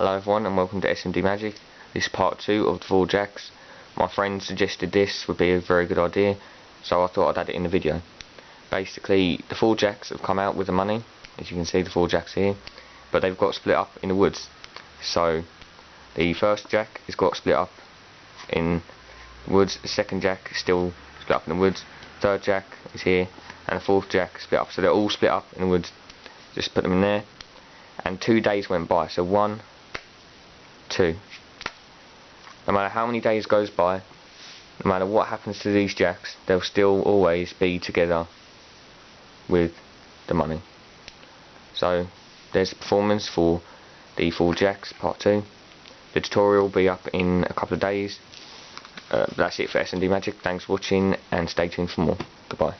Hello everyone and welcome to S.M.D-MAGIC. This is part 2 of the 4 jacks. My friend suggested this would be a very good idea, so I thought I'd add it in the video. Basically, the 4 jacks have come out with the money, as you can see the 4 jacks here, but they've got split up in the woods. So the first jack has got split up in the woods, the second jack is still split up in the woods, third jack is here, and the fourth jack is split up. So they're all split up in the woods. Just put them in there. And 2 days went by, so 1, 2. No matter how many days goes by, no matter what happens to these jacks, they'll still always be together with the money. So there's the performance for the 4 jacks part 2. The tutorial will be up in a couple of days. That's it for S&D Magic. Thanks for watching and stay tuned for more. Goodbye.